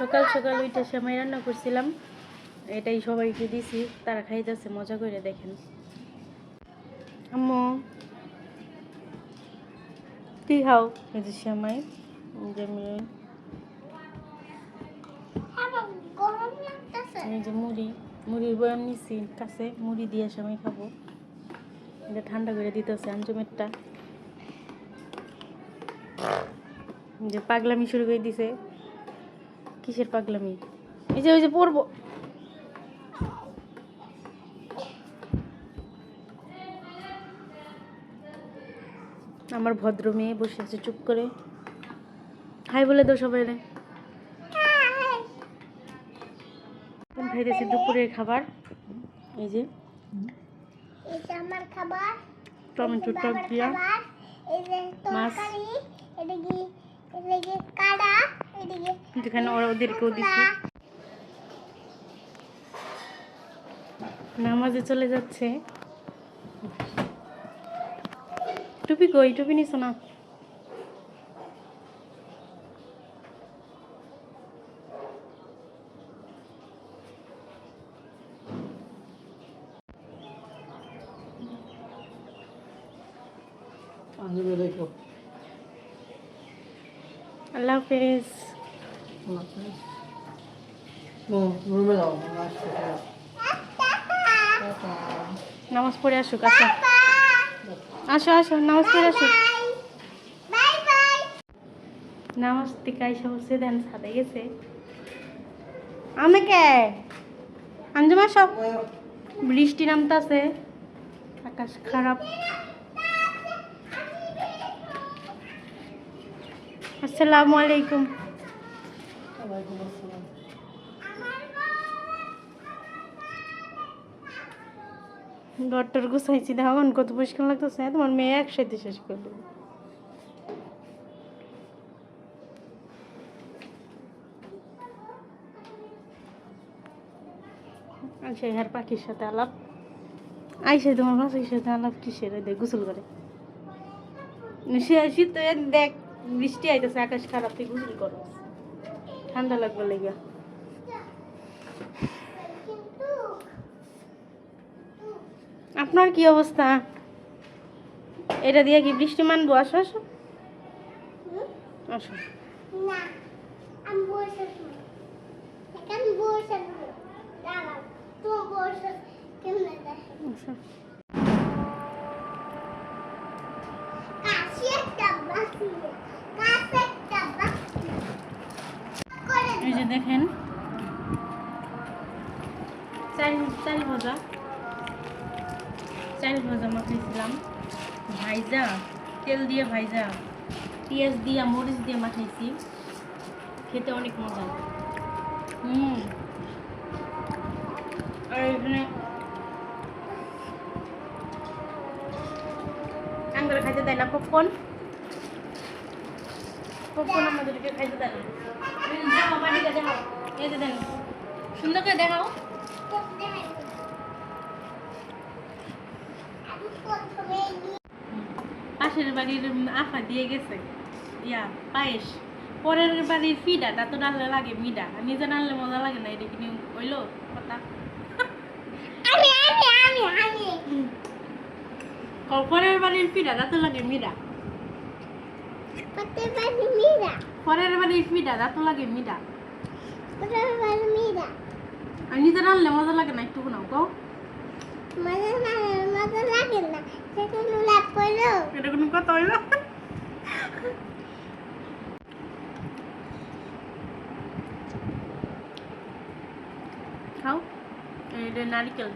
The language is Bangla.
সকাল সকাল ওইটা সেমাই রান্না করছিলাম, এটাই সবাইকে দিছি, তারা খাইতেছে মজা করে। দেখেন আম্মু কি খাও? এই যে সেমাই, এই যে মুড়ির বয়াম নিছি কাছে, মুড়ি দিয়ে সেমাই খাবো। এটা ঠান্ডা করে দিতেছে আঞ্জুমেরটা, যে পাগলামি শুরু করে দিছে। কিসের পাগলামি? এই যে ওই যে পড়বো। আমার ভদ্র মেয়ে বসে আছে চুপ করে। হাই বলে দাও সবাই। খাইতেছি দুপুরের খাবার। এই যে আমার খাবার, টমেটো টক দিয়া মাছ, যেখানে ওরা ওদেরকেও দিচ্ছি। নামাজে চলে যাচ্ছে। টুপি কই? টুপি নিছো না? আল্লাহ হাফেজ। নামাজ পড়ে আসুক। আসো আসো আসো, নামাজ পড়ে আসুক। নামাজ থেকে আইসা বসে দেন ছাদে গেছে। আমাকে আঞ্জুম আসো, বৃষ্টি নামতাছে, আকাশ খারাপ। আসসালামু আলাইকুম। ডক্টর গুছাইছি, দেখো কত পরিষ্কার লাগতেছে। তোমার মেয়ে একসাথে শেষ করে দেবো। আইসা আর পাখির সাথে আলাপ, আইসা তোমার পাখির সাথে আলাপ কিসের? দেখ গোসল করে শীত দেখ, বৃষ্টি আইতেছে, আকাশ খারাপ, তুই গোসল করো, ঠান্ডা লাগবে লেগে। আপনার কি অবস্থা? এটা দিয়ে কি বৃষ্টি মানবো? আসো আসো আসো। এই যে দেখেন চাল ভাজা মাখাইছিলাম, ভাইজা তেল দিয়ে ভাইজা, পেঁয়াজ দিয়া মরিচ দিয়ে মাখাইছি, খেতে অনেক মজা। আর এখানে আঙ্গুরে খাইতে দেয় না পপকর্ন, আমাদেরকে খাইতে দেয় না। দেখাও বাড়িটা, দেখাও, এই যে দেন, সুন্দর করে দেখাও। পাশের বাড়ির আফা দিয়ে গেছে পায়েস, পরের বাড়ির ফিডা তা তো ডাললে লাগে মিডা, নিজে ডাললে মজা লাগে না। এটা কিনে হইলো কথা। পরের বাড়ির ফিডা তা তো লাগে মিডা, পরের বাড়ির ফিডা তা তো লাগে মিডা, আর নিজে ডাললে মজা লাগে না। একটু নাও কও, এটা কোনো কথা হইলো? খাও, এটা নারিকেল।